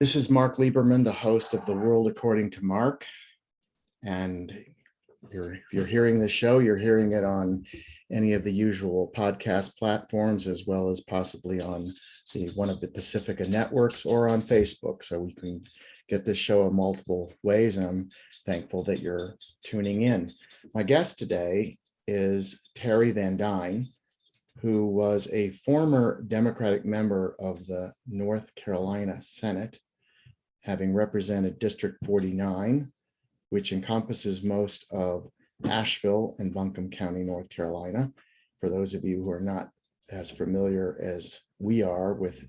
This is Mark Lieberman, the host of The World According to Mark. And if you're hearing this show, you're hearing it on any of the usual podcast platforms, as well as possibly on one of the Pacifica networks or on Facebook. So we can get this show in multiple ways, and I'm thankful that you're tuning in. My guest today is Terry Van Duyne, who was a former Democratic member of the North Carolina Senate, having represented District 49, which encompasses most of Asheville and Buncombe County, North Carolina. For those of you who are not as familiar as we are with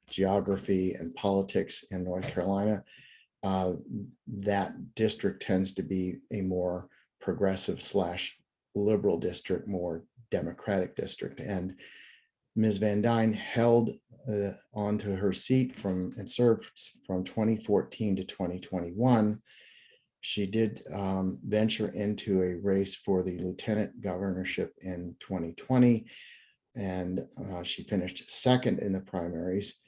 geography and politics in North Carolina, that district tends to be a more progressive / liberal district, more Democratic district. And Ms. Van Duyne held onto her seat and served from 2014 to 2021. She did venture into a race for the lieutenant governorship in 2020, and she finished second in the primaries.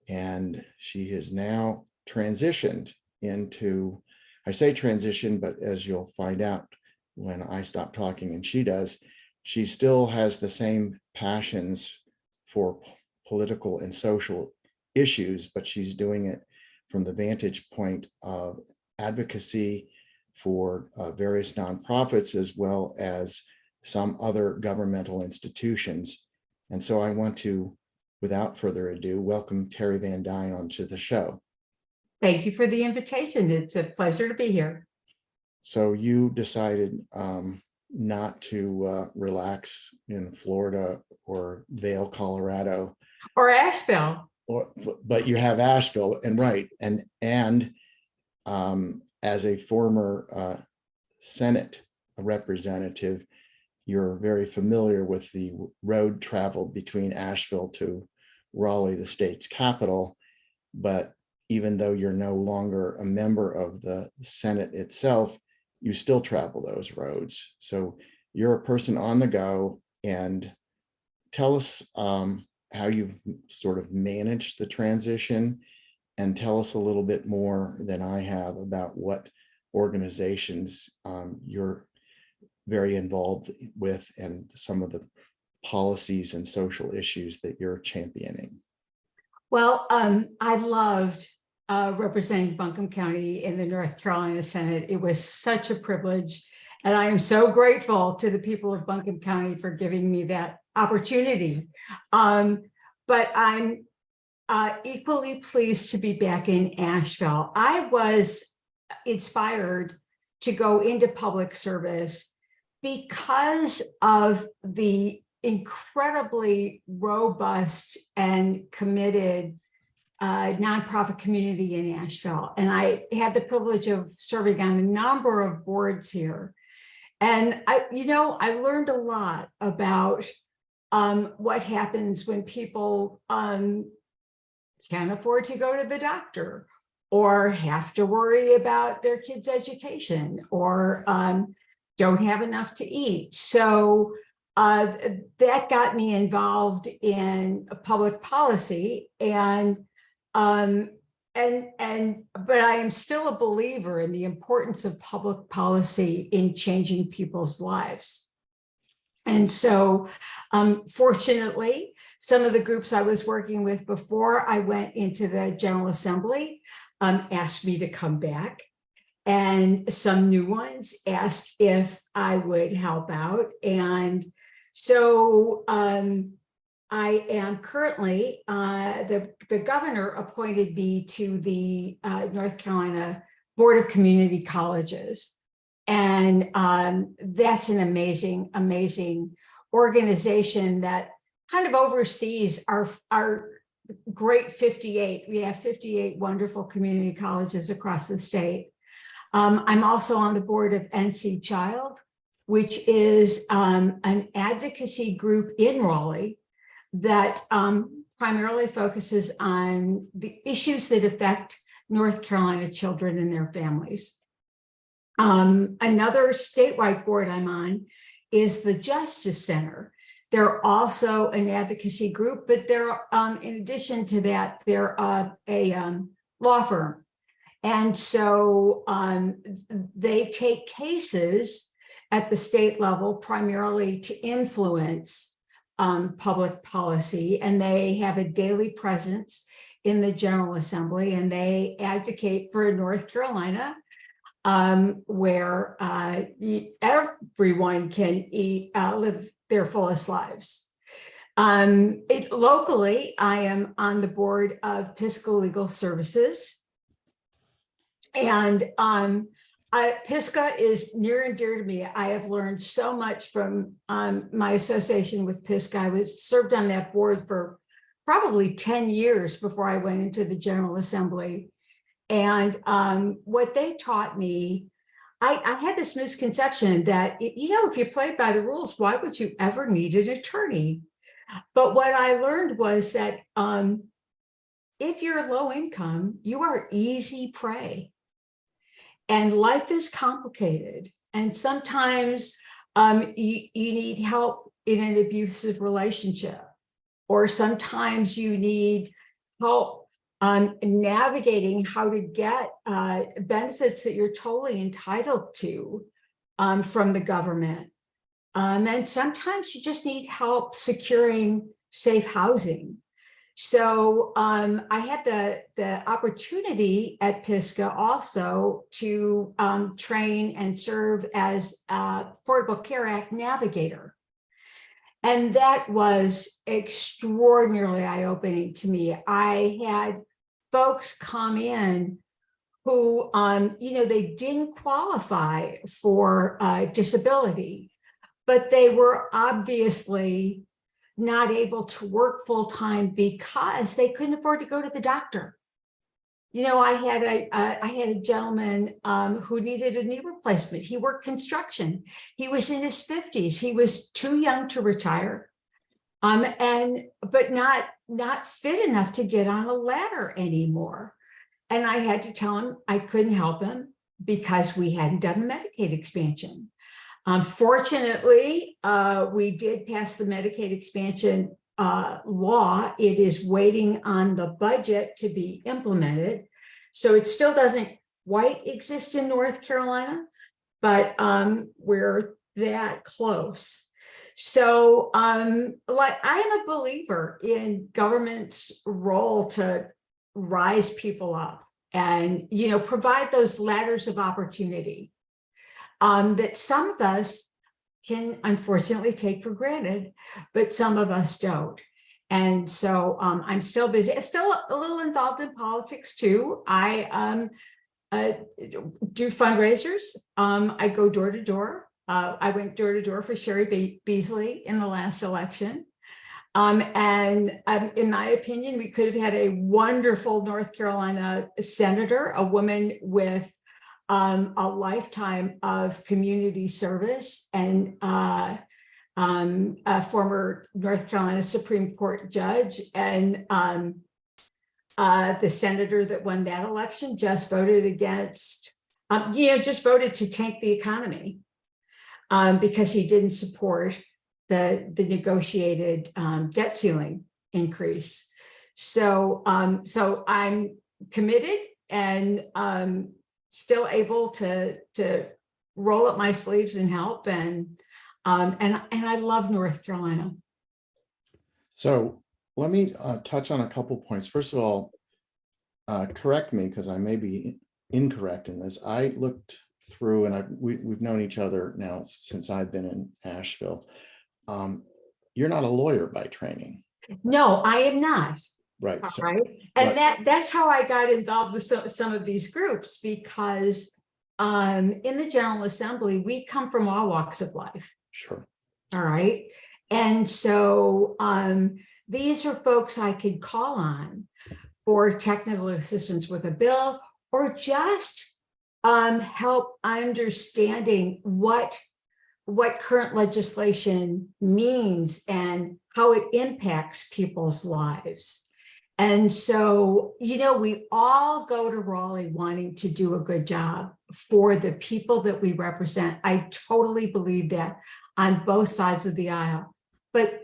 And she has now transitioned into, I say transition, but as you'll find out when I stop talking and she does, she still has the same passions for political and social issues, but she's doing it from the vantage point of advocacy for various nonprofits, as well as some other governmental institutions. And so I want to, without further ado, welcome Terry Van Duyne onto the show. Thank you for the invitation. It's a pleasure to be here. So you decided not to relax in Florida or Vail, Colorado, or Asheville, but you have Asheville, and right, and as a former Senate representative, you're very familiar with the road traveled between Asheville to Raleigh, the state's capital. But even though you're no longer a member of the Senate itself, you still travel those roads. So you're a person on the go, and tell us how you've sort of managed the transition, and tell us a little bit more than I have about what organizations you're very involved with and some of the policies and social issues that you're championing. Well, I loved representing Buncombe County in the North Carolina Senate. It was such a privilege, and I am so grateful to the people of Buncombe County for giving me that opportunity. But I'm equally pleased to be back in Asheville. I was inspired to go into public service because of the incredibly robust and committed nonprofit community in Asheville. And I had the privilege of serving on a number of boards here. And I learned a lot about what happens when people can't afford to go to the doctor, or have to worry about their kids' education, or don't have enough to eat. So that got me involved in public policy, but I am still a believer in the importance of public policy in changing people's lives. And so, fortunately, some of the groups I was working with before I went into the General Assembly asked me to come back, and some new ones asked if I would help out. And so I am currently, the governor appointed me to the North Carolina Board of Community Colleges. And that's an amazing, amazing organization that kind of oversees our great 58. We have 58 wonderful community colleges across the state. I'm also on the board of NC Child, which is an advocacy group in Raleigh that primarily focuses on the issues that affect North Carolina children and their families. Another statewide board I'm on is the Justice Center. They're also an advocacy group, but they're in addition to that, they're a law firm. And so they take cases at the state level primarily to influence public policy, and they have a daily presence in the General Assembly, and they advocate for North Carolina, where everyone can live their fullest lives. Locally, I am on the board of Pisgah Legal Services, and Pisgah is near and dear to me. I have learned so much from my association with Pisgah. I was served on that board for probably 10 years before I went into the General Assembly. And what they taught me, I had this misconception that, if you played by the rules, why would you ever need an attorney? But what I learned was that if you're low income, you are easy prey. And life is complicated. And sometimes you need help in an abusive relationship, or sometimes you need help navigating how to get benefits that you're totally entitled to from the government. And sometimes you just need help securing safe housing. So I had the opportunity at Pisgah also to train and serve as Affordable Care Act navigator. And that was extraordinarily eye-opening to me. I had folks come in who, they didn't qualify for disability, but they were obviously not able to work full-time because they couldn't afford to go to the doctor. I had a gentleman who needed a knee replacement. He worked construction. He was in his 50s. He was too young to retire, but not fit enough to get on a ladder anymore. And I had to tell him I couldn't help him because we hadn't done the Medicaid expansion. Fortunately, we did pass the Medicaid expansion law. It is waiting on the budget to be implemented. So it still doesn't quite exist in North Carolina, but we're that close. So I am a believer in government's role to rise people up and, provide those ladders of opportunity that some of us can unfortunately take for granted, but some of us don't. And so I'm still busy. I'm still a little involved in politics too. I do fundraisers. I go door to door. I went door to door for Sherry Beasley in the last election. And in my opinion, we could have had a wonderful North Carolina senator, a woman with a lifetime of community service, and a former North Carolina Supreme Court judge. And the senator that won that election just voted against, just voted to tank the economy because he didn't support the negotiated debt ceiling increase. So I'm committed and still able to roll up my sleeves and help, and I love North Carolina. So let me touch on a couple points. First of all, correct me because I may be incorrect in this. I looked through, and we've known each other now since I've been in Asheville. You're not a lawyer by training. No, I am not. Right. So, right. And that's how I got involved with some of these groups, because in the General Assembly, we come from all walks of life. Sure. All right. And so these are folks I could call on for technical assistance with a bill, or just help understanding what current legislation means and how it impacts people's lives. And so, we all go to Raleigh wanting to do a good job for the people that we represent. I totally believe that on both sides of the aisle. But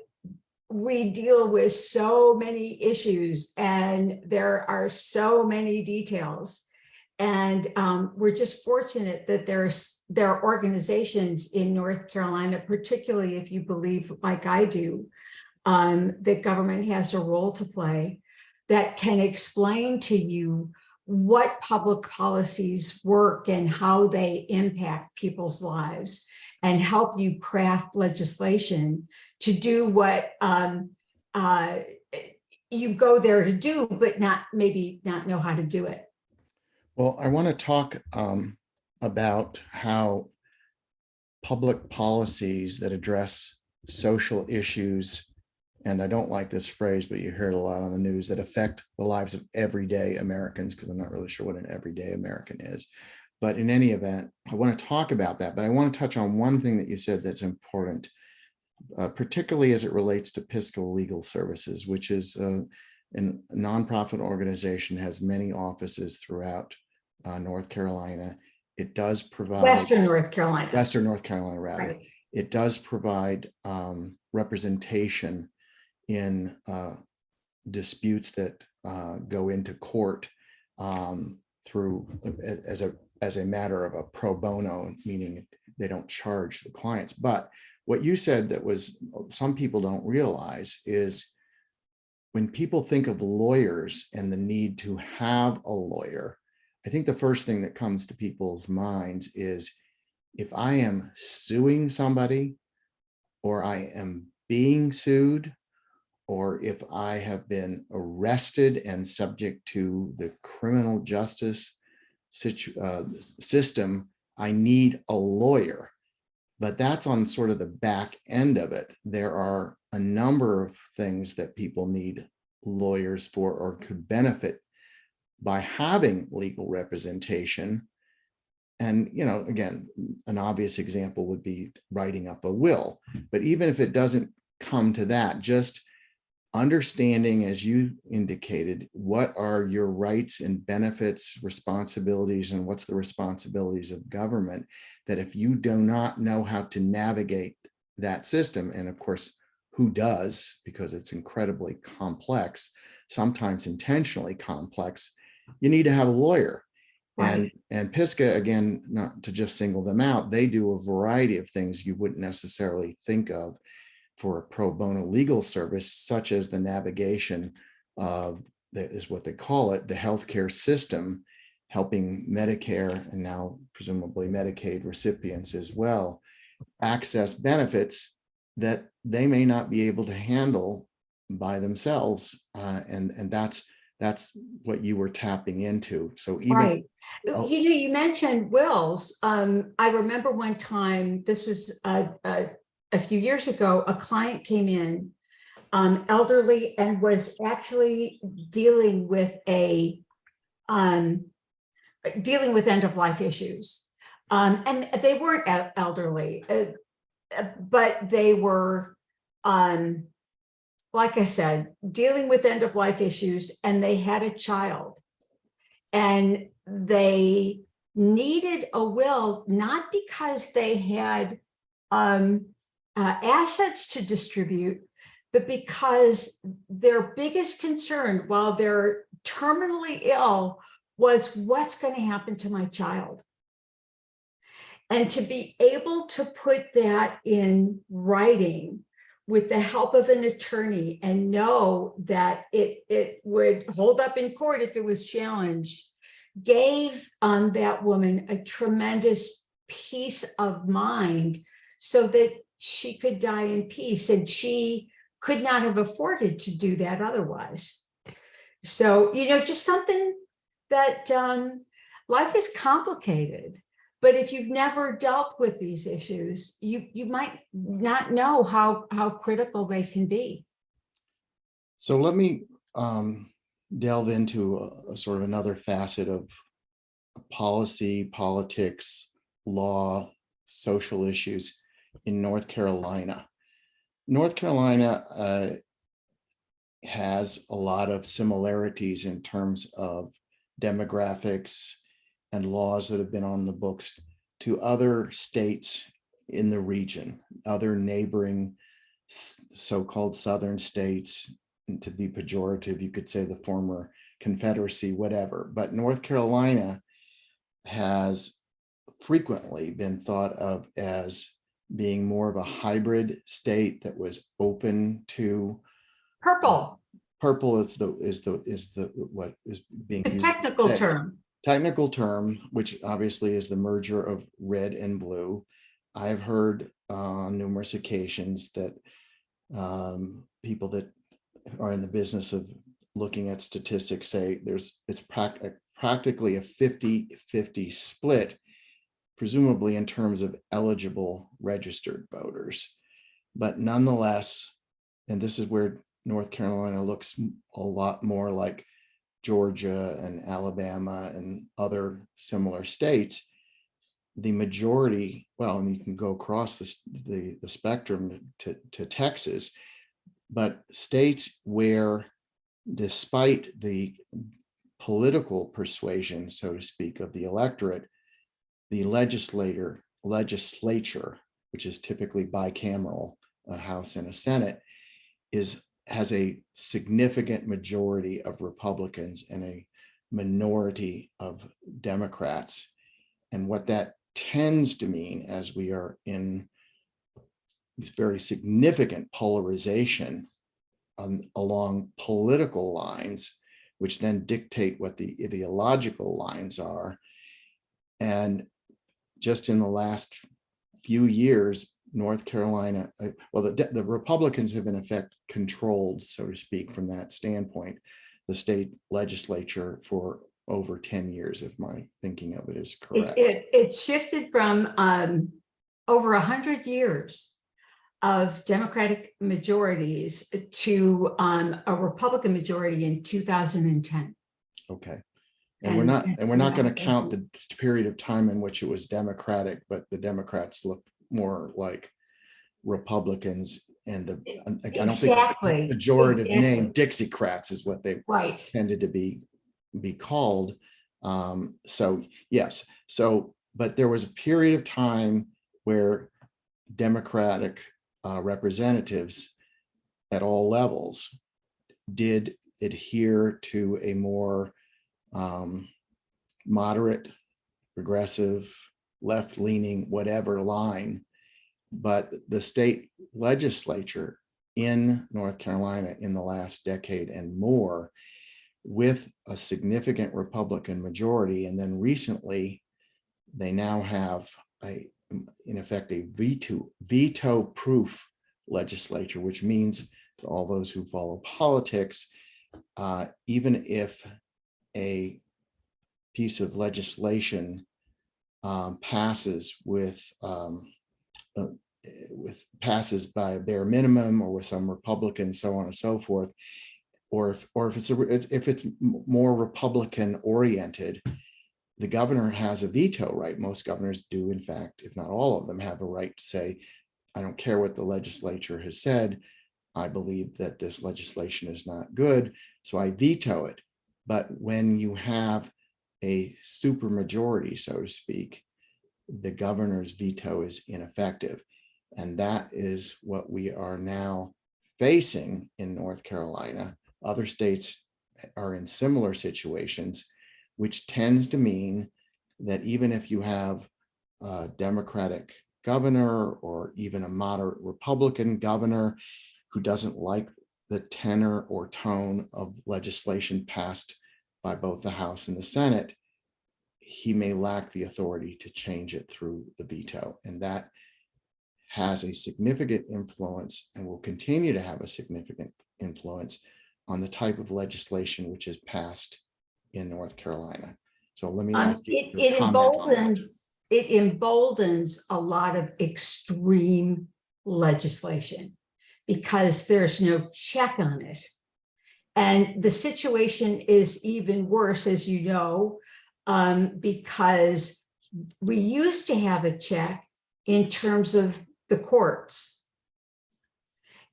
we deal with so many issues and there are so many details. And we're just fortunate that there are organizations in North Carolina, particularly if you believe, like I do, that government has a role to play, that can explain to you what public policies work and how they impact people's lives, and help you craft legislation to do what you go there to do, but maybe not know how to do it. Well, I want to talk about how public policies that address social issues, and I don't like this phrase, but you hear it a lot on the news, that affect the lives of everyday Americans, because I'm not really sure what an everyday American is. But in any event, I want to talk about that, but I want to touch on one thing that you said that's important, particularly as it relates to Piscal Legal Services, which is a nonprofit organization, has many offices throughout North Carolina. It does provide Western North Carolina. Western North Carolina, rather. Right. It does provide representation in disputes that go into court through as a matter of a pro bono, meaning they don't charge the clients. But what you said that was some people don't realize is when people think of lawyers and the need to have a lawyer, I think the first thing that comes to people's minds is, if I am suing somebody, or I am being sued, or if I have been arrested and subject to the criminal justice system, I need a lawyer. But that's on sort of the back end of it. There are a number of things that people need lawyers for, or could benefit by having legal representation. And, again, an obvious example would be writing up a will. But even if it doesn't come to that, just understanding, as you indicated, what are your rights and benefits, responsibilities, and what's the responsibilities of government, that if you do not know how to navigate that system, and of course, who does, because it's incredibly complex, sometimes intentionally complex, you need to have a lawyer. Right. And Pisca, again, not to just single them out, they do a variety of things you wouldn't necessarily think of for a pro bono legal service, such as the navigation of, that is what they call it, the healthcare system, helping Medicare and now presumably Medicaid recipients as well access benefits that they may not be able to handle by themselves. And that's what you were tapping into. So even right. You mentioned wills. I remember one time, this was a few years ago, a client came in, elderly, and was actually dealing with end of life issues. And they weren't elderly, but they were, like I said, dealing with end of life issues, and they had a child, and they needed a will, not because they had assets to distribute, but because their biggest concern while they're terminally ill was, what's going to happen to my child? And to be able to put that in writing with the help of an attorney and know that it would hold up in court if it was challenged, gave that woman a tremendous peace of mind, so that she could die in peace. And she could not have afforded to do that otherwise. So, just something that life is complicated. But if you've never dealt with these issues, you might not know how critical they can be. So let me delve into a sort of another facet of policy, politics, law, social issues in North Carolina. North Carolina has a lot of similarities in terms of demographics and laws that have been on the books to other states in the region, other neighboring so-called southern states, and to be pejorative, you could say the former Confederacy, whatever. But North Carolina has frequently been thought of as being more of a hybrid state that was open to Purple, purple is what is being the used technical today. term. Technical term, which obviously is the merger of red and blue. I've heard on numerous occasions that people that are in the business of looking at statistics say it's practically a 50-50 split, presumably in terms of eligible registered voters. But nonetheless, and this is where North Carolina looks a lot more like Georgia and Alabama and other similar states, the majority, well, and you can go across the spectrum to Texas, but states where, despite the political persuasion, so to speak, of the electorate, the legislature, which is typically bicameral, a House and a Senate, has a significant majority of Republicans and a minority of Democrats. And what that tends to mean, as we are in this very significant polarization along political lines, which then dictate what the ideological lines are. And just in the last few years, North Carolina, well, the Republicans have in effect controlled, so to speak, from that standpoint, the state legislature for over 10 years, if my thinking of it is correct. It shifted from over 100 years of Democratic majorities to a Republican majority in 2010. Okay. And we're not going to count the period of time in which it was Democratic, but the Democrats look more like Republicans, and I don't think it's a pejorative name. Dixiecrats is what they tended to be called. So yes, but there was a period of time where Democratic representatives at all levels did adhere to a more moderate, progressive, left-leaning, whatever line. But the state legislature in North Carolina in the last decade and more, with a significant Republican majority, and then recently they now have in effect a veto-proof legislature, which means to all those who follow politics, even if a piece of legislation passes passes by a bare minimum or with some Republicans, so on and so forth, or if it's more Republican oriented, the governor has a veto right. Most governors do, in fact, if not all of them, have a right to say, I don't care what the legislature has said, I believe that this legislation is not good, so I veto it. But when you have a supermajority, so to speak, the governor's veto is ineffective. And that is what we are now facing in North Carolina. Other states are in similar situations, which tends to mean that even if you have a Democratic governor or even a moderate Republican governor who doesn't like the tenor or tone of legislation passed by both the House and the Senate, he may lack the authority to change it through the veto. And that has a significant influence and will continue to have a significant influence on the type of legislation which is passed in North Carolina. So let me ask you to comment on that. It emboldens a lot of extreme legislation because there's no check on it. And the situation is even worse, as you know, because we used to have a check in terms of the courts.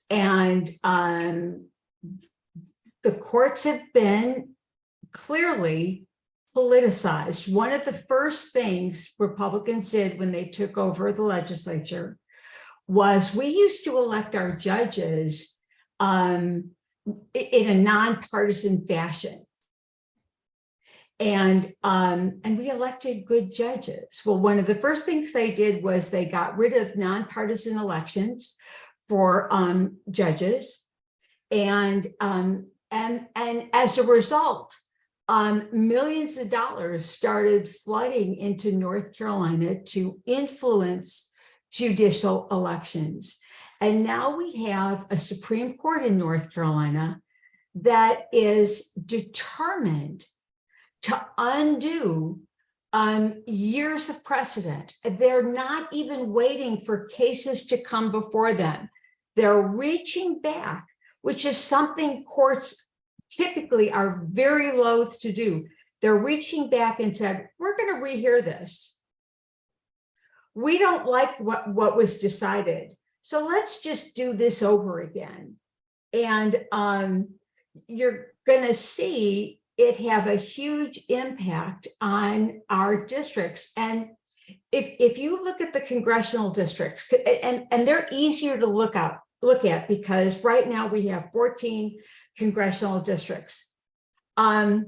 And the courts have been clearly politicized. One of the first things Republicans did when they took over the legislature was we used to elect our judges in a nonpartisan fashion. And we elected good judges. Well, one of the first things they did was they got rid of nonpartisan elections for judges. And as a result, millions of dollars started flooding into North Carolina to influence judicial elections. And now we have a Supreme Court in North Carolina that is determined to undo years of precedent. They're not even waiting for cases to come before them. They're reaching back, which is something courts typically are very loath to do. They're reaching back and said, we're going to rehear this. We don't like what was decided. So let's just do this over again. And you're going to see it have a huge impact on our districts. And if you look at the congressional districts, and they're easier to look at because right now we have 14 congressional districts. After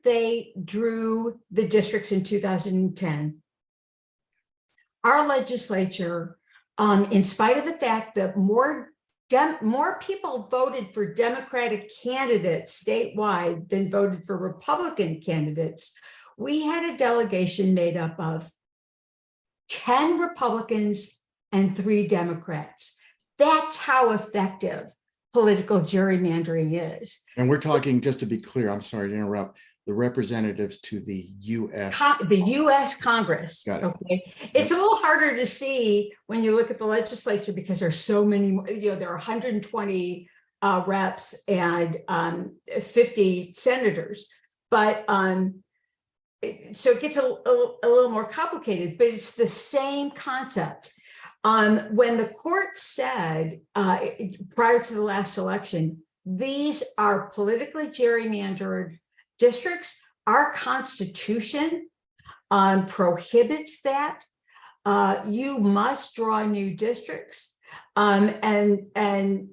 they drew the districts in 2010, our legislature, in spite of the fact that more people voted for Democratic candidates statewide than voted for Republican candidates, we had a delegation made up of 10 Republicans and 3 Democrats. That's how effective political gerrymandering is. And we're talking, just to be clear, I'm sorry to interrupt, the representatives to the U.S. The U.S. Congress. Got it. Okay, it's a little harder to see when you look at the legislature because there's so many. There are 120 reps and 50 senators, but so it gets a little more complicated. But it's the same concept. When the court said prior to the last election, these are politically gerrymandered districts, our Constitution prohibits that. You must draw new districts, and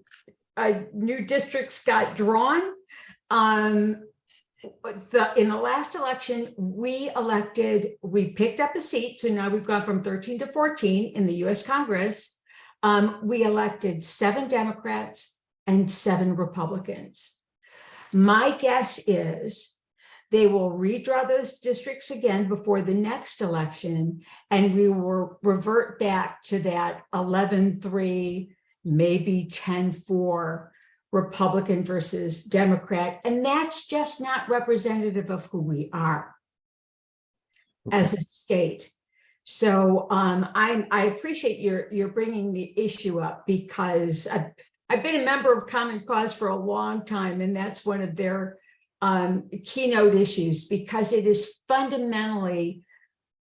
new districts got drawn. In the last election, we picked up a seat, so now we've gone from 13 to 14 in the U.S. Congress. We elected 7 Democrats and 7 Republicans. My guess is they will redraw those districts again before the next election, and we will revert back to that 11-3, maybe 10-4 Republican versus Democrat. And that's just not representative of who we are as a state. So I appreciate your bringing the issue up because I've been a member of Common Cause for a long time, and that's one of their keynote issues because it is fundamentally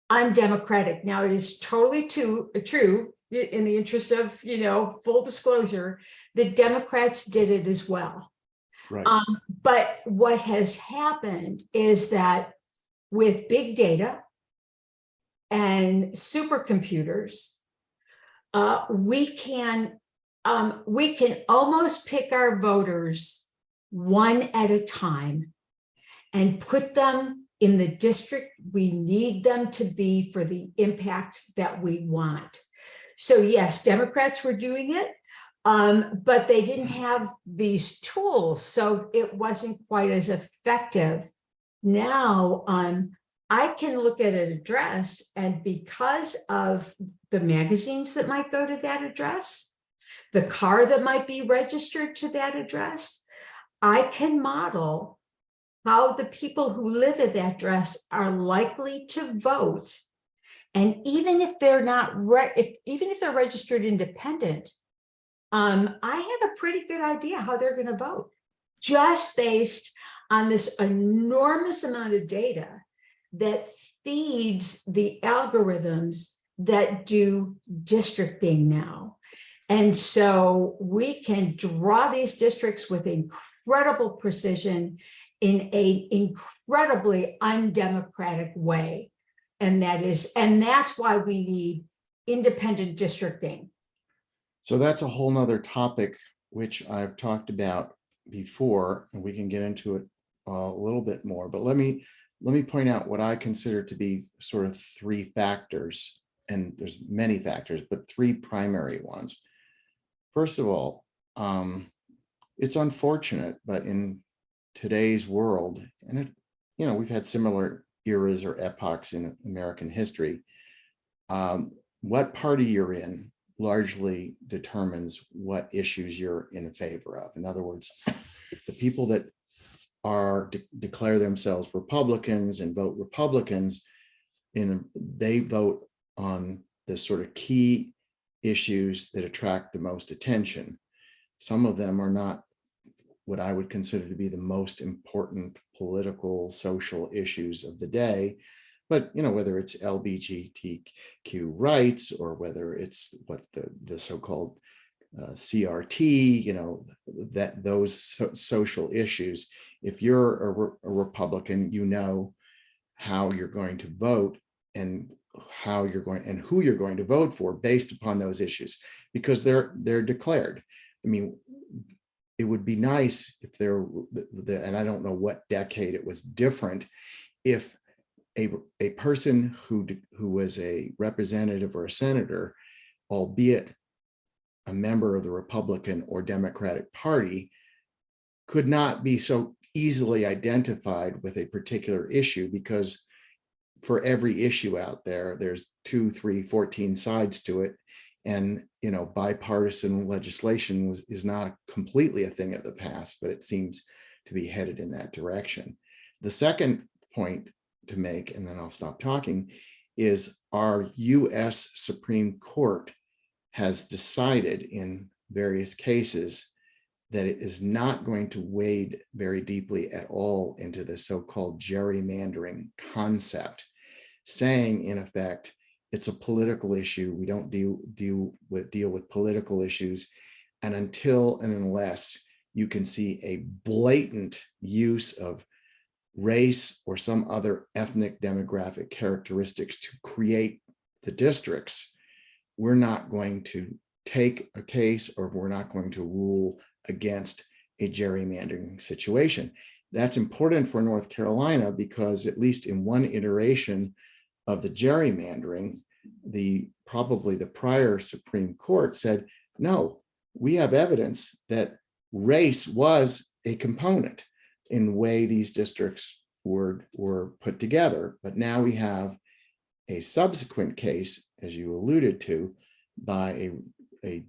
undemocratic. Now, it is totally true in the interest of, full disclosure, the Democrats did it as well. Right. But what has happened is that with big data and supercomputers, we can almost pick our voters one at a time and put them in the district we need them to be for the impact that we want. So yes, Democrats were doing it, but they didn't have these tools, so it wasn't quite as effective. Now, I can look at an address, and because of the magazines that might go to that address, the car that might be registered to that address, I can model how the people who live at that address are likely to vote. And even if they're not, even if they're registered independent, I have a pretty good idea how they're going to vote, just based on this enormous amount of data that feeds the algorithms that do districting now. And so we can draw these districts with incredible precision in an incredibly undemocratic way. And that's why we need independent districting? So that's a whole nother topic, which I've talked about before, and we can get into it a little bit more, but let me point out what I consider to be sort of three factors, and there's many factors, but three primary ones. First of all, it's unfortunate, but in today's world, and we've had similar eras or epochs in American history, what party you're in largely determines what issues you're in favor of. In other words, the people that declare themselves Republicans and vote Republicans, they vote on the sort of key issues that attract the most attention. Some of them are not what I would consider to be the most important political, social issues of the day. But whether it's LGBTQ rights, or whether it's what's the so-called CRT, that those social issues, if you're a Republican, you know how you're going to vote and who you're going to vote for based upon those issues, because they're declared. I mean, it would be nice if and I don't know what decade it was different, if a person who was a representative or a senator, albeit a member of the Republican or Democratic Party, could not be so easily identified with a particular issue, because for every issue out there, there's 2, 3, 14 sides to it. And, bipartisan legislation is not completely a thing of the past, but it seems to be headed in that direction. The second point to make, and then I'll stop talking, is our US Supreme Court has decided in various cases that it is not going to wade very deeply at all into the so-called gerrymandering concept, saying in effect, it's a political issue. We don't deal with political issues. And until and unless you can see a blatant use of race or some other ethnic demographic characteristics to create the districts, we're not going to take a case, or we're not going to rule against a gerrymandering situation. That's important for North Carolina, because at least in one iteration of the gerrymandering, probably the prior Supreme Court said, no, we have evidence that race was a component in the way these districts were put together. But now we have a subsequent case, as you alluded to, by a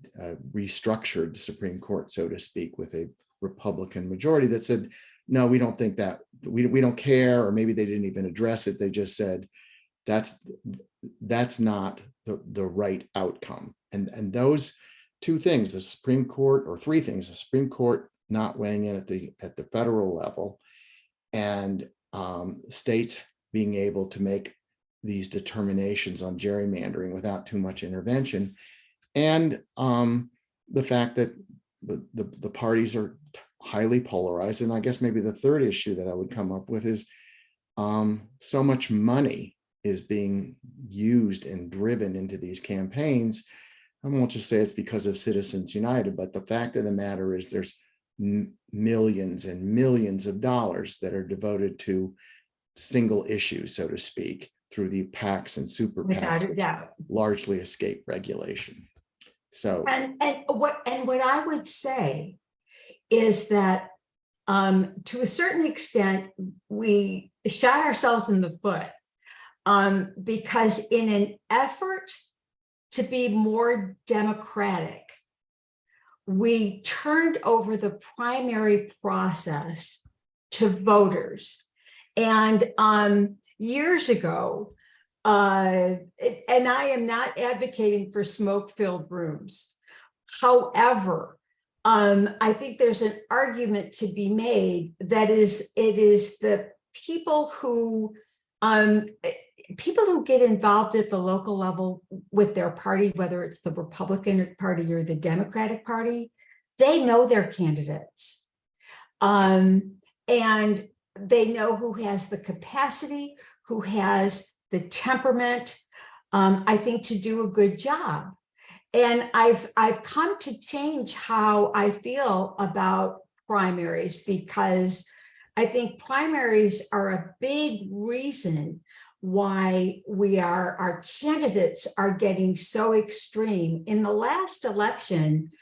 restructured Supreme Court, so to speak, with a Republican majority that said, no, we don't think that, we don't care, or maybe they didn't even address it. They just said, that's not the right outcome. And those two things, the Supreme Court, or three things, the Supreme Court not weighing in at the federal level, and states being able to make these determinations on gerrymandering without too much intervention, and the fact that the parties are highly polarized. And I guess maybe the third issue that I would come up with is so much money is being used and driven into these campaigns. I won't just say it's because of Citizens United, but the fact of the matter is there's millions and millions of dollars that are devoted to single issues, so to speak, through the PACs and super PACs, which largely escape regulation. So, and what I would say is that to a certain extent, we shot ourselves in the foot, because in an effort to be more democratic, we turned over the primary process to voters. And years ago, and I am not advocating for smoke-filled rooms. However, I think there's an argument to be made that it is the people who get involved at the local level with their party, whether it's the Republican Party or the Democratic Party, they know their candidates. And they know who has the capacity, who has the temperament, I think, to do a good job. And I've come to change how I feel about primaries, because I think primaries are a big reason why our candidates are getting so extreme. In the last election,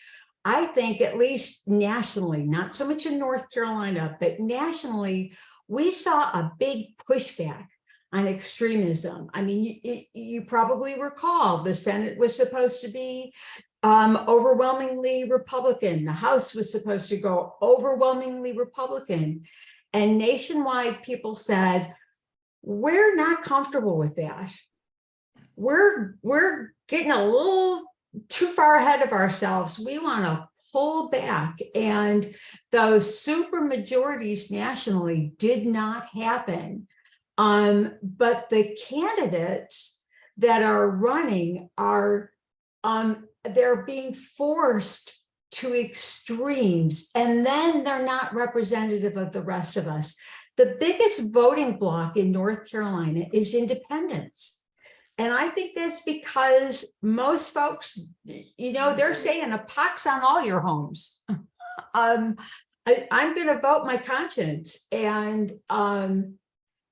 I think, at least nationally, not so much in North Carolina, but nationally, we saw a big pushback on extremism. I mean, you probably recall the Senate was supposed to be overwhelmingly Republican. The House was supposed to go overwhelmingly Republican. And nationwide, people said, we're not comfortable with that. We're getting a little too far ahead of ourselves. We want to pull back. And those super majorities nationally did not happen. But the candidates that are running are, they're being forced to extremes, and then they're not representative of the rest of us. The biggest voting bloc in North Carolina is independents. And I think that's because most folks, they're saying a pox on all your homes. I'm going to vote my conscience.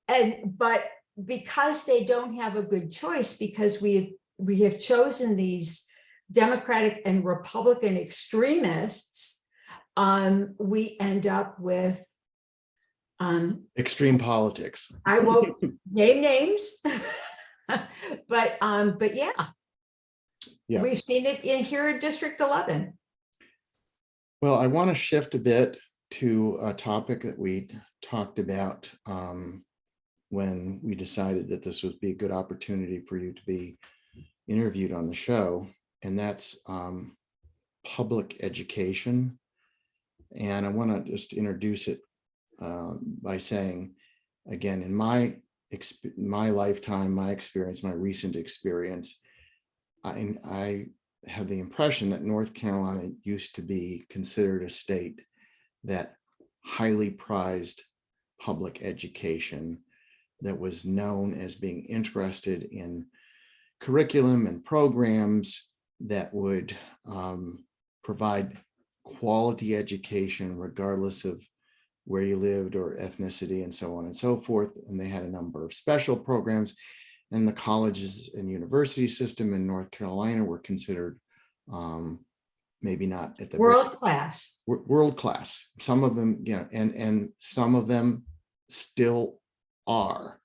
But because they don't have a good choice, because we have chosen these Democratic and Republican extremists, we end up with Extreme politics. I won't name names, but yeah, we've seen it here in District 11. Well, I want to shift a bit to a topic that we talked about when we decided that this would be a good opportunity for you to be interviewed on the show, and that's public education. And I want to just introduce it by saying, again, in my lifetime, my experience, my recent experience, I have the impression that North Carolina used to be considered a state that highly prized public education, that was known as being interested in curriculum and programs that would provide quality education regardless of where you lived or ethnicity and so on and so forth. And they had a number of special programs, and the colleges and university system in North Carolina were considered maybe not at the world class. Some of them, and some of them still are.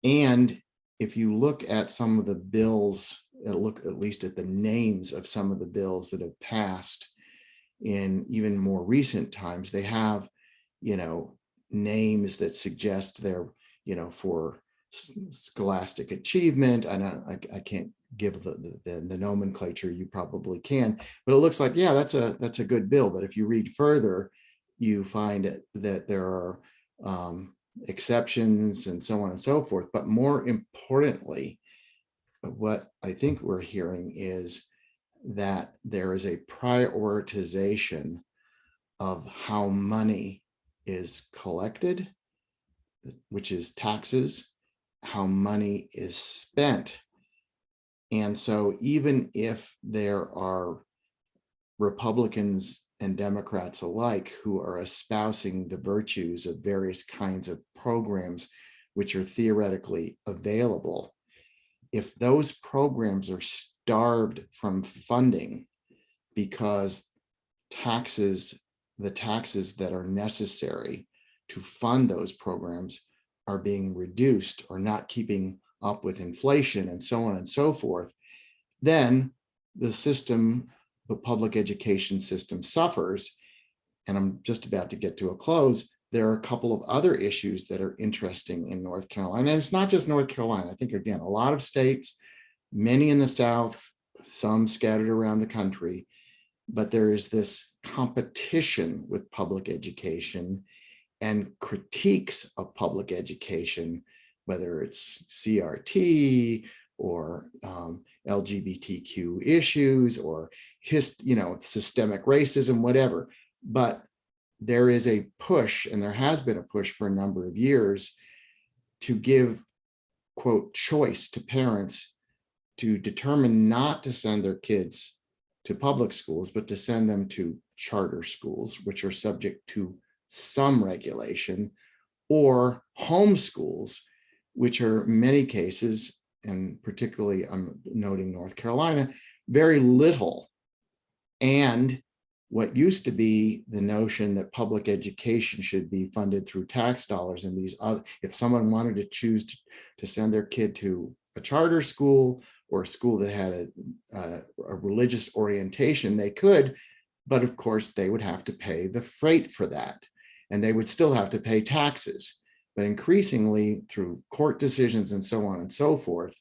And if you look at some of the bills, look at least at the names of some of the bills that have passed in even more recent times, they have, names that suggest they're, for scholastic achievement. I can't give the nomenclature, you probably can, but it looks like, yeah, that's a good bill. But if you read further, you find that there are exceptions and so on and so forth. But more importantly, what I think we're hearing is that there is a prioritization of how money is collected, which is taxes, how money is spent. And so even if there are Republicans and Democrats alike who are espousing the virtues of various kinds of programs which are theoretically available, if those programs are starved from funding because the taxes that are necessary to fund those programs are being reduced or not keeping up with inflation and so on and so forth, then the public education system suffers. And I'm just about to get to a close. There are a couple of other issues that are interesting in North Carolina. And it's not just North Carolina. I think, again, a lot of states, many in the South, some scattered around the country, but there is this competition with public education and critiques of public education, whether it's CRT or LGBTQ issues or systemic racism, whatever. But there is a push, and there has been a push for a number of years, to give, quote, choice to parents to determine not to send their kids to public schools, but to send them to charter schools, which are subject to some regulation, or homeschools, which are in many cases, and particularly I'm noting North Carolina, very little. And what used to be the notion that public education should be funded through tax dollars, and these other, if someone wanted to choose to send their kid to a charter school or a school that had a religious orientation, they could, but of course they would have to pay the freight for that, and they would still have to pay taxes. But increasingly, through court decisions and so on and so forth,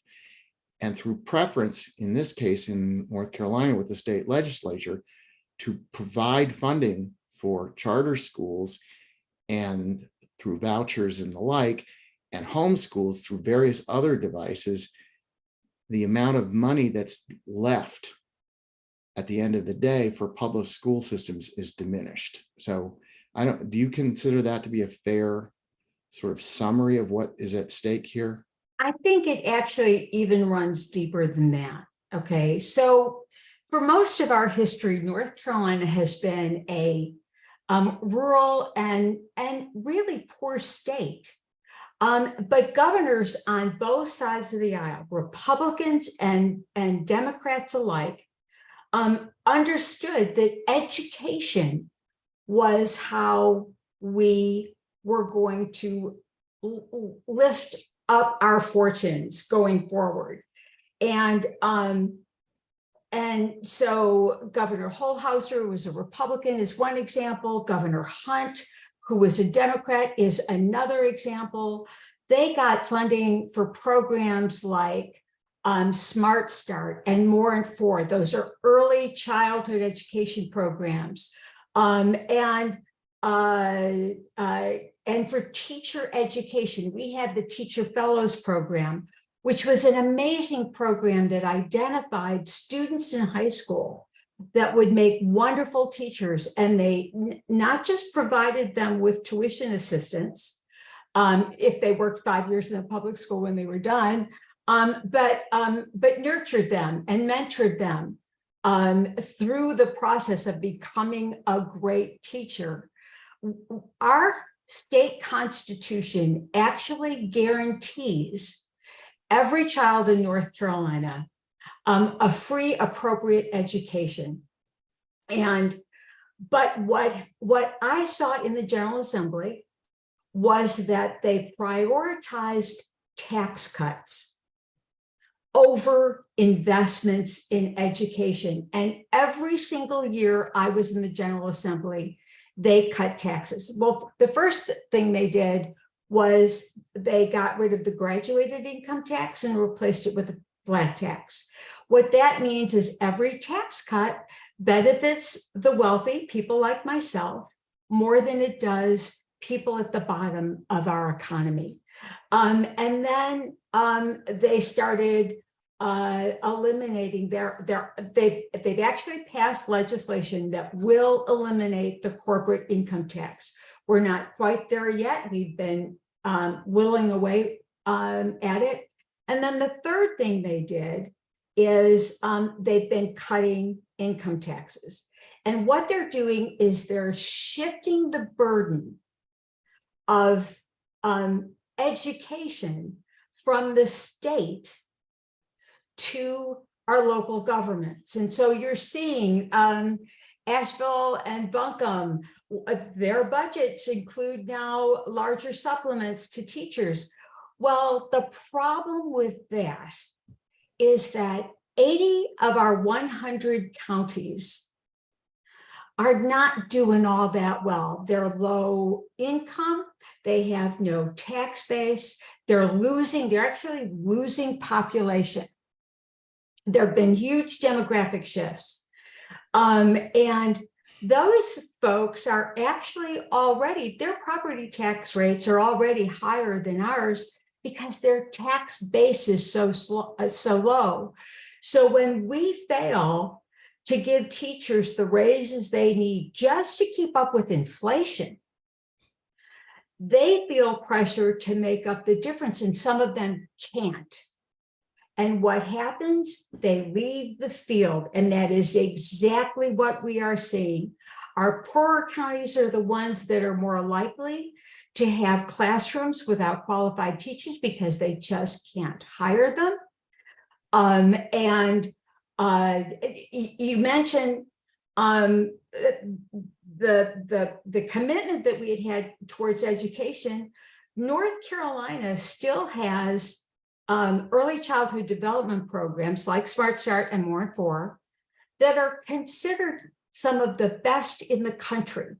and through preference, in this case in North Carolina with the state legislature, to provide funding for charter schools and through vouchers and the like, and homeschools through various other devices, the amount of money that's left at the end of the day for public school systems is diminished. So do you consider that to be a fair sort of summary of what is at stake here? I think it actually even runs deeper than that. Okay, so for most of our history, North Carolina has been a rural and really poor state. But governors on both sides of the aisle, Republicans and Democrats alike, understood that education was how we were going to lift up our fortunes going forward. And so Governor Holhouser was a Republican is one example. Governor Hunt, who was a Democrat, is another example. They got funding for programs like Smart Start and More and For. Those are early childhood education programs. And for teacher education, we had the Teacher Fellows Program, which was an amazing program that identified students in high school that would make wonderful teachers. And they not just provided them with tuition assistance if they worked 5 years in a public school when they were done, but nurtured them and mentored them through the process of becoming a great teacher. Our state constitution actually guarantees every child in North Carolina a free, appropriate education. But what I saw in the General Assembly was that they prioritized tax cuts over investments in education. And every single year I was in the General Assembly, they cut taxes. Well, the first thing they did was they got rid of the graduated income tax and replaced it with a flat tax. What that means is every tax cut benefits the wealthy, people like myself, more than it does people at the bottom of our economy. And then they started eliminating they've actually passed legislation that will eliminate the corporate income tax. We're not quite there yet. We've been whittling away at it. And then the third thing they did is they've been cutting income taxes. And what they're doing is they're shifting the burden of education from the state to our local governments. And so you're seeing Asheville and Buncombe, their budgets include now larger supplements to teachers. Well, the problem with that is that 80 of our 100 counties are not doing all that well. They're low income, they have no tax base, they're actually losing population. There have been huge demographic shifts. And those folks are actually already, their property tax rates are already higher than ours because their tax base is so low. So when we fail to give teachers the raises they need just to keep up with inflation, they feel pressure to make up the difference, and some of them can't. And what happens? They leave the field. And that is exactly what we are seeing. Our poorer counties are the ones that are more likely to have classrooms without qualified teachers because they just can't hire them. You mentioned the commitment that we had towards education. North Carolina still has early childhood development programs like Smart Start and More and For that are considered some of the best in the country.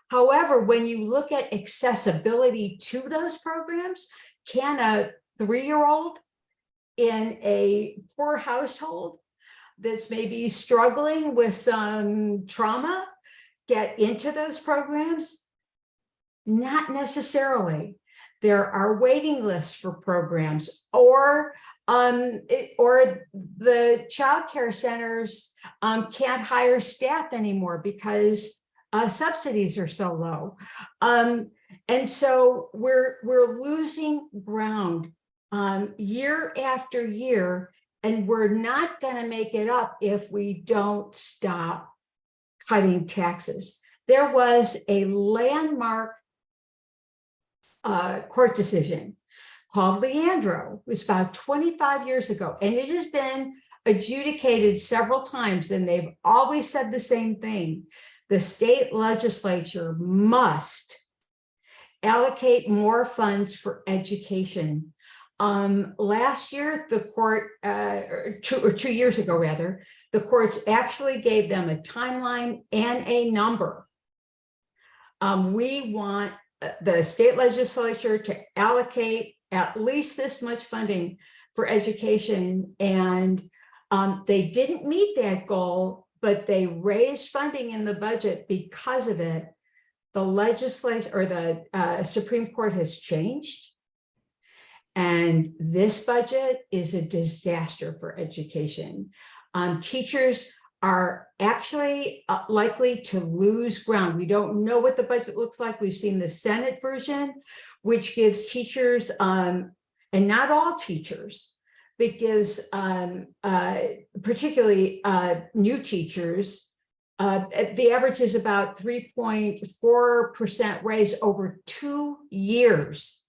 However, when you look at accessibility to those programs, can a 3-year-old in a poor household that's maybe struggling with some trauma get into those programs? Not necessarily. There are waiting lists for programs, or the child care centers can't hire staff anymore because subsidies are so low. And so we're losing ground year after year, and we're not going to make it up if we don't stop cutting taxes. There was a landmark court decision called Leandro. It was about 25 years ago, and it has been adjudicated several times, and they've always said the same thing. The state legislature must allocate more funds for education. Last year, the court, or 2 years ago rather, the courts actually gave them a timeline and a number. We want the state legislature to allocate at least this much funding for education, and they didn't meet that goal, but they raised funding in the budget because of it. The legislature or the Supreme Court has changed, and this budget is a disaster for education. Teachers are actually likely to lose ground. We don't know what the budget looks like. We've seen the Senate version, which gives teachers, and not all teachers, but gives particularly new teachers, the average is about 3.4% raise over 2 years,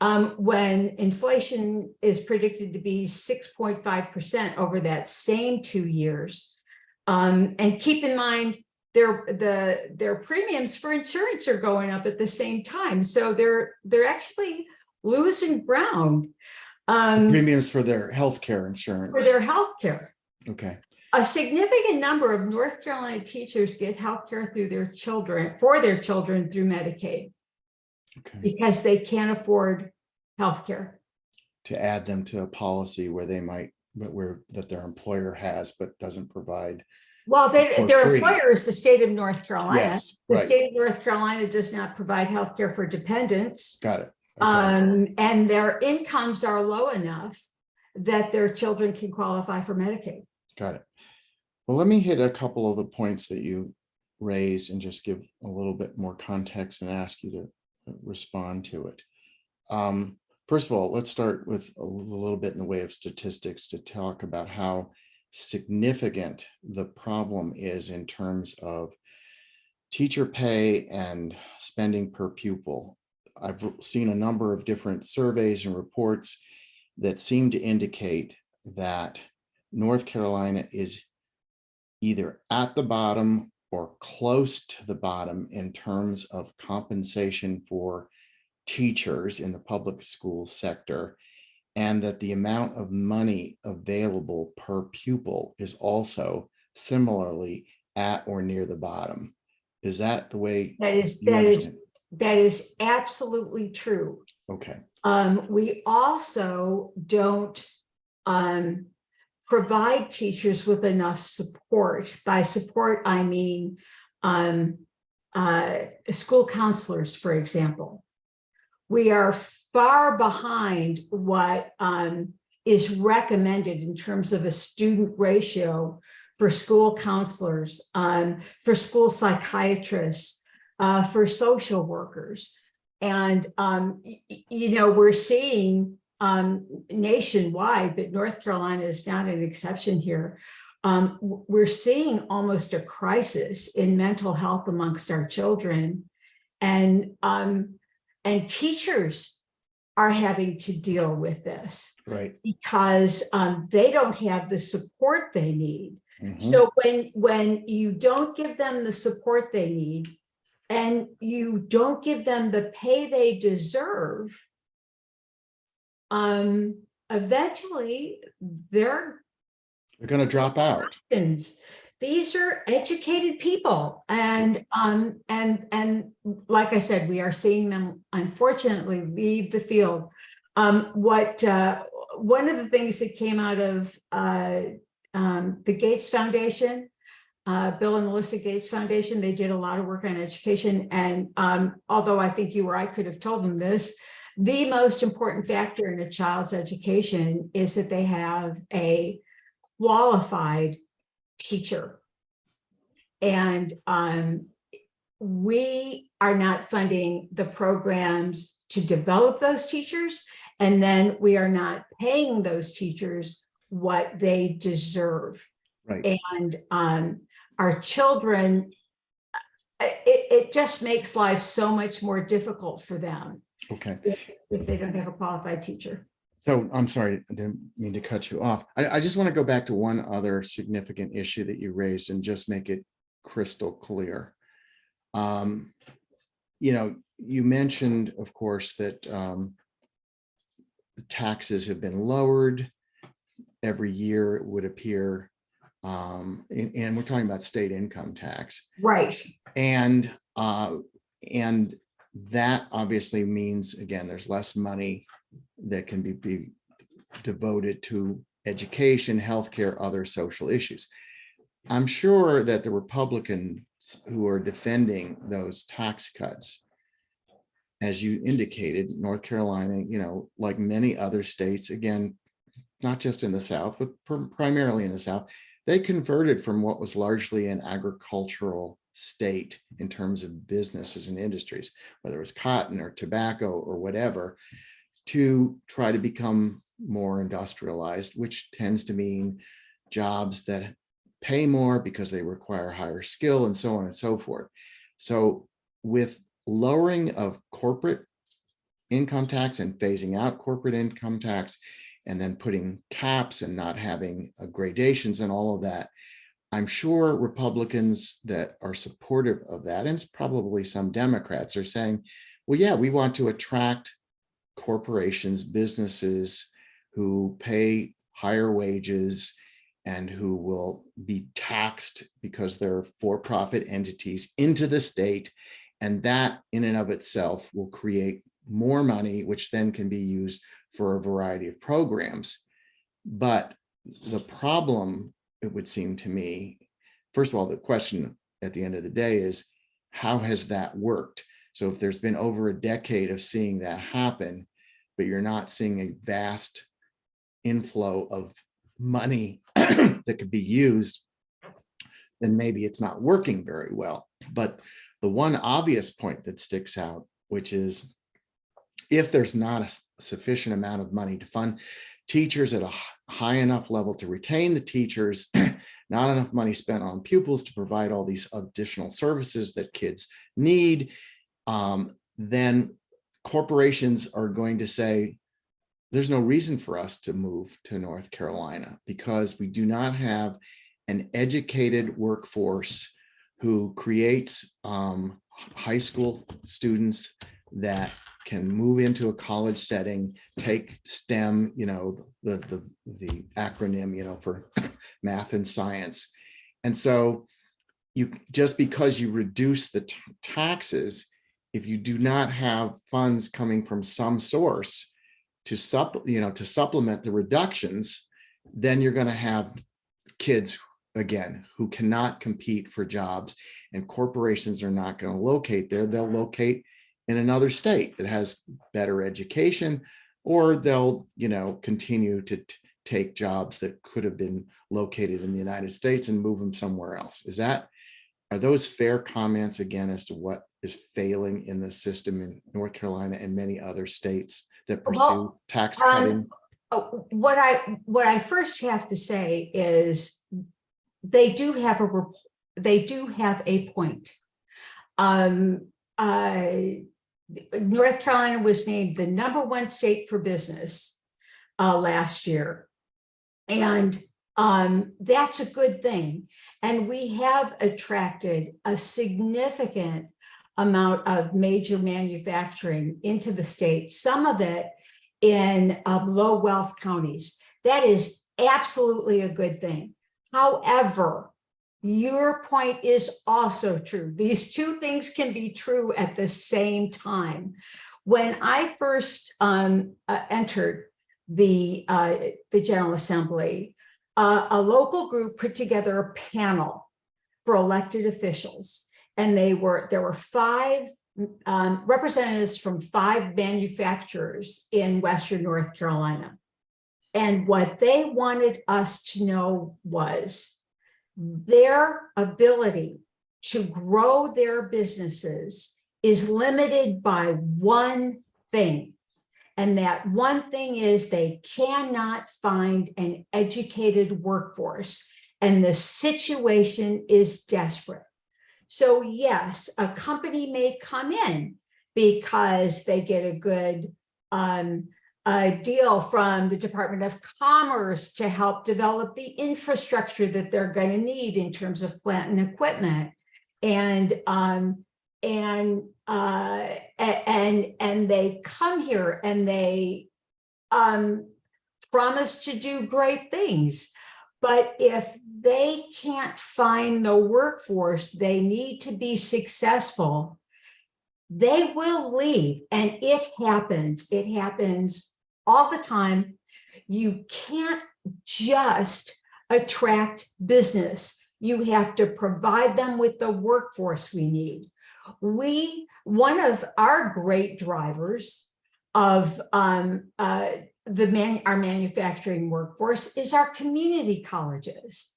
when inflation is predicted to be 6.5% over that same 2 years. And keep in mind, their premiums for insurance are going up at the same time, so they're actually losing ground. Premiums for their healthcare insurance. For their healthcare. Okay. A significant number of North Carolina teachers get healthcare through their children, for their children through Medicaid. Okay. Because they can't afford healthcare. To add them to a policy where they might, that their employer has, but doesn't provide. Well, their employer is the state of North Carolina. Yes, the state of North Carolina does not provide healthcare for dependents. Got it. Okay. And their incomes are low enough that their children can qualify for Medicaid. Got it. Well, let me hit a couple of the points that you raised and just give a little bit more context and ask you to respond to it. First of all, let's start with a little bit in the way of statistics to talk about how significant the problem is in terms of teacher pay and spending per pupil. I've seen a number of different surveys and reports that seem to indicate that North Carolina is either at the bottom or close to the bottom in terms of compensation for teachers in the public school sector, and that the amount of money available per pupil is also similarly at or near the bottom. Is that the way that is absolutely true? Okay. We also don't provide teachers with enough support. By support, I mean school counselors, for example. We are far behind what is recommended in terms of a student ratio for school counselors, for school psychiatrists, for social workers. And, we're seeing nationwide, but North Carolina is not an exception here. We're seeing almost a crisis in mental health amongst our children, and teachers are having to deal with this, Right. because they don't have the support they need. Mhm. So when you don't give them the support they need, and you don't give them the pay they deserve, eventually they're going to drop out. These are educated people, and like I said, we are seeing them unfortunately leave the field. One of the things that came out of the Gates Foundation, Bill and Melissa Gates Foundation, they did a lot of work on education, and although I think you or I could have told them this, the most important factor in a child's education is that they have a qualified teacher. And we are not funding the programs to develop those teachers, and then we are not paying those teachers what they deserve. Right. And our children, it just makes life so much more difficult for them. Okay. If they don't have a qualified teacher. So I'm sorry, I didn't mean to cut you off. I just want to go back to one other significant issue that you raised and just make it crystal clear. You mentioned, of course, that the taxes have been lowered every year, it would appear. And we're talking about state income tax. Right. And that obviously means, again, there's less money that can be devoted to education, healthcare, other social issues. I'm sure that the Republicans who are defending those tax cuts, as you indicated, North Carolina, like many other states, again, not just in the South, but primarily in the South, they converted from what was largely an agricultural state in terms of businesses and industries, whether it was cotton or tobacco or whatever, to try to become more industrialized, which tends to mean jobs that pay more because they require higher skill and so on and so forth. So with lowering of corporate income tax and phasing out corporate income tax, and then putting caps and not having gradations and all of that, I'm sure Republicans that are supportive of that, and probably some Democrats, are saying, well, yeah, we want to attract corporations, businesses who pay higher wages and who will be taxed because they're for-profit entities into the state. And that in and of itself will create more money, which then can be used for a variety of programs. But the problem, it would seem to me, first of all, the question at the end of the day is, how has that worked? So if there's been over a decade of seeing that happen, but you're not seeing a vast inflow of money that could be used, then maybe it's not working very well. But the one obvious point that sticks out, which is, if there's not a sufficient amount of money to fund teachers at a high enough level to retain the teachers, not enough money spent on pupils to provide all these additional services that kids need, then corporations are going to say, there's no reason for us to move to North Carolina because we do not have an educated workforce who creates high school students that can move into a college setting, take STEM, the acronym, for math and science. And so you, just because you reduce the taxes, if you do not have funds coming from some source to supplement the reductions, then you're going to have kids, again, who cannot compete for jobs, and corporations are not going to locate there. They'll locate in another state that has better education, or they'll, continue to take jobs that could have been located in the United States and move them somewhere else. Are those fair comments, again, as to what is failing in the system in North Carolina and many other states that pursue Well, tax cutting? what I first have to say is they do have a point. Um, North Carolina was named the #1 state for business last year. And that's a good thing. And we have attracted a significant amount of major manufacturing into the state, some of it in low wealth counties. That is absolutely a good thing. However, your point is also true. These two things can be true at the same time. When I first entered the General Assembly, a local group put together a panel for elected officials, and there were 5 representatives from 5 manufacturers in Western North Carolina. And what they wanted us to know was their ability to grow their businesses is limited by one thing. And that one thing is they cannot find an educated workforce, and the situation is desperate. So yes, a company may come in because they get a good deal from the Department of Commerce to help develop the infrastructure that they're going to need in terms of plant and equipment. And they come here and they promise to do great things. But if they can't find the workforce they need to be successful, they will leave. And it happens all the time. You can't just attract business. You have to provide them with the workforce we need. One of our great drivers of our manufacturing workforce is our community colleges.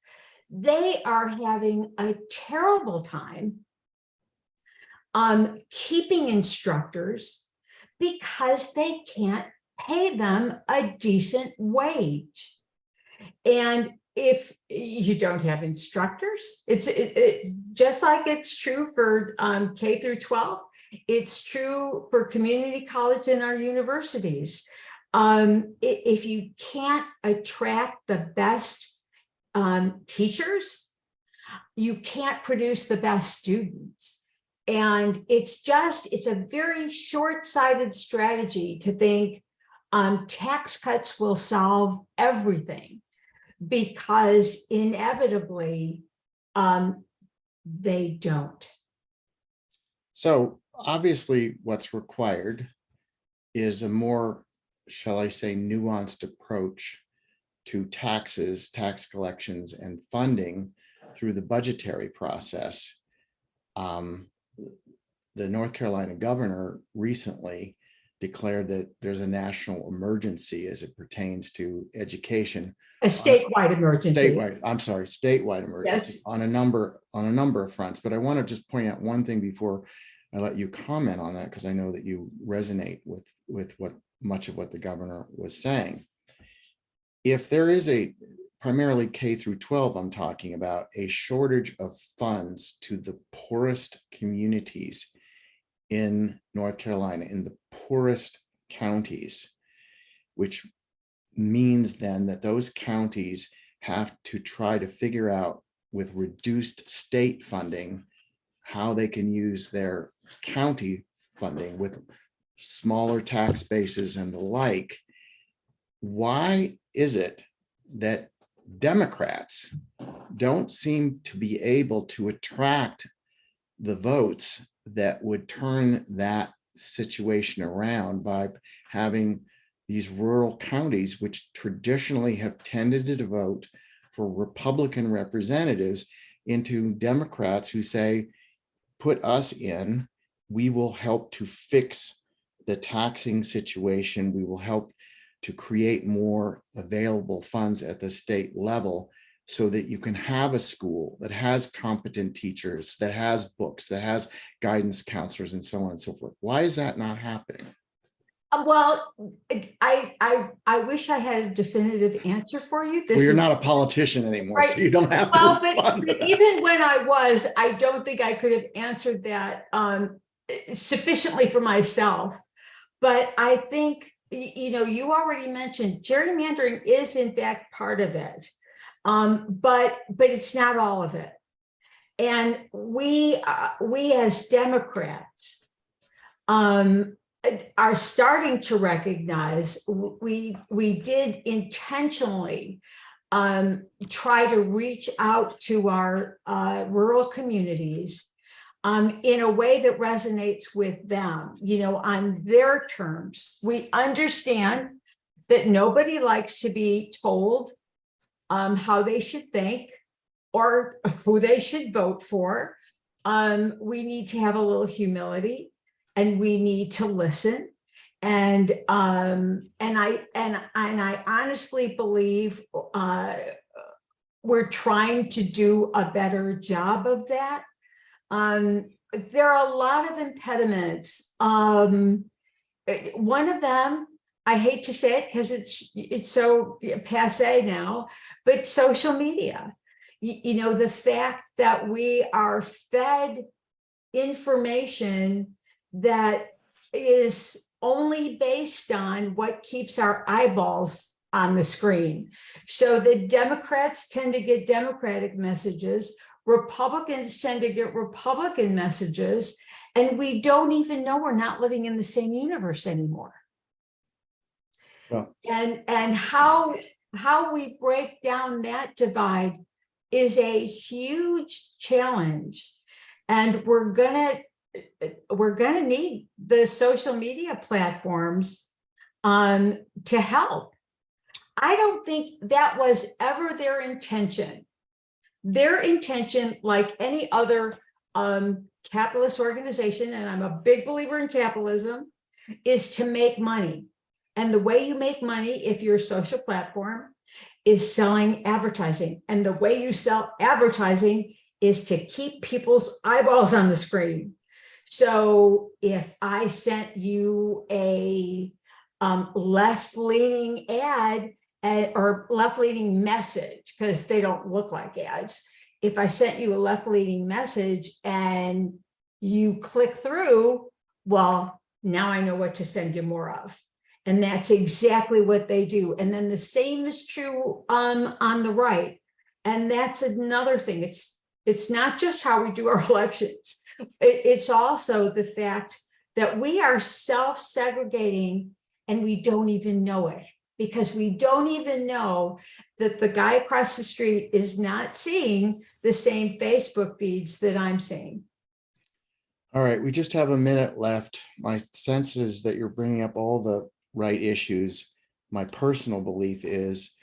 They are having a terrible time keeping instructors because they can't pay them a decent wage. And if you don't have instructors, it's just like it's true for K through 12. It's true for community college and our universities. If you can't attract the best teachers, you can't produce the best students. And it's a very short-sighted strategy to think tax cuts will solve everything, because inevitably they don't. So obviously what's required is a more, shall I say, nuanced approach to taxes, tax collections, and funding through the budgetary process. The North Carolina governor recently declared that there's a national emergency as it pertains to education. A statewide emergency. Statewide emergency. Yes. on a number of fronts. But I want to just point out one thing before I let you comment on that, because I know that you resonate with what much of what the governor was saying. If there is a primarily K through 12, I'm talking about a shortage of funds to the poorest communities in North Carolina, in the poorest counties, which means then that those counties have to try to figure out, with reduced state funding, how they can use their county funding with smaller tax bases and the like. Why is it that Democrats don't seem to be able to attract the votes that would turn that situation around by having these rural counties, which traditionally have tended to vote for Republican representatives, into Democrats who say, put us in, we will help to fix the taxing situation, we will help to create more available funds at the state level so that you can have a school that has competent teachers, that has books, that has guidance counselors, and so on and so forth. Why is that not happening? Well, I wish I had a definitive answer for you. Well, This you're is not a politician anymore, so right. you don't have to Well, respond to but that. even when I was, I don't think I could have answered that sufficiently for myself. But I think, you know, you already mentioned gerrymandering is in fact part of it. But it's not all of it. And we as Democrats are starting to recognize we did intentionally try to reach out to our rural communities in a way that resonates with them, you know, on their terms. We understand that nobody likes to be told how they should think or who they should vote for. We need to have a little humility, and we need to listen. And I honestly believe we're trying to do a better job of that. There are a lot of impediments. One of them, I hate to say it because it's so passe now, but social media. You know, the fact that we are fed information that is only based on what keeps our eyeballs on the screen. So the Democrats tend to get Democratic messages, Republicans tend to get Republican messages, and we don't even know we're not living in the same universe anymore. Well, and how we break down that divide is a huge challenge, and we're gonna need the social media platforms to help. I don't think that was ever their intention. Their intention, like any other capitalist organization, and I'm a big believer in capitalism, is to make money. And the way you make money, if you're a social platform, is selling advertising. And the way you sell advertising is to keep people's eyeballs on the screen. So if I sent you a left-leaning ad or left-leaning message, because they don't look like ads, if I sent you a left-leaning message and you click through, well, now I know what to send you more of. And that's exactly what they do. And then the same is true on the right. And that's another thing. It's not just how we do our elections. It's also the fact that we are self-segregating and we don't even know it, because we don't even know that the guy across the street is not seeing the same Facebook feeds that I'm seeing. all right, we just have a minute left. My sense is that you're bringing up all the right issues. My personal belief is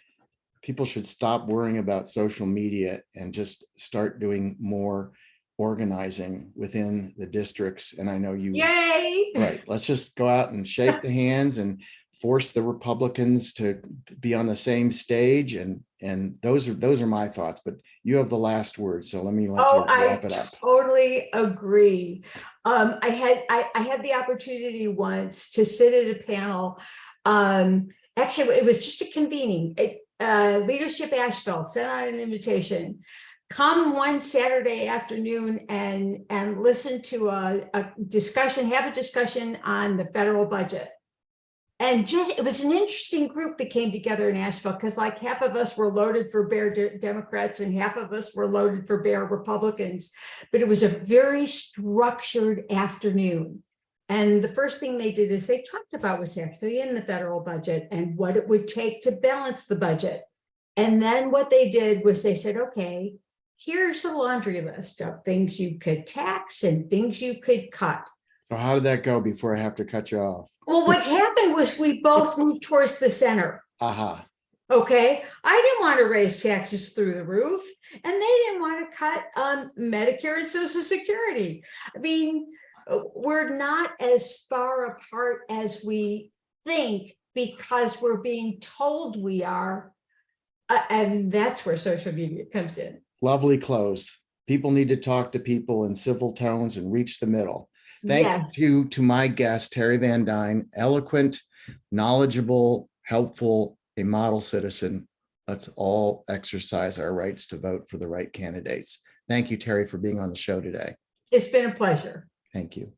people should stop worrying about social media and just start doing more organizing within the districts. And I know you, Yay! right, let's just go out and shake the hands and force the Republicans to be on the same stage. And those are my thoughts, but you have the last word. So let me let you wrap it up. I totally agree. I had the opportunity once to sit at a panel. Actually, it was just a convening. Leadership Asheville sent out an invitation. Come one Saturday afternoon and listen to a discussion, have a discussion on the federal budget. And just, it was an interesting group that came together in Asheville, because like half of us were loaded for Bear Democrats and half of us were loaded for Bear Republicans. But it was a very structured afternoon. And the first thing they did is they talked about what's actually in the federal budget and what it would take to balance the budget. And then what they did was they said, okay, here's a laundry list of things you could tax and things you could cut. So how did that go before I have to cut you off? Well, what happened was we both moved towards the center. Aha. Okay. I didn't want to raise taxes through the roof, and they didn't want to cut Medicare and Social Security. I mean, we're not as far apart as we think because we're being told we are. And that's where social media comes in. Lovely close. People need to talk to people in civil tones and reach the middle. Thank Yes. you to my guest, Terry Van Duyn, eloquent, knowledgeable, helpful, a model citizen. Let's all exercise our rights to vote for the right candidates. Thank you, Terry, for being on the show today. It's been a pleasure. Thank you.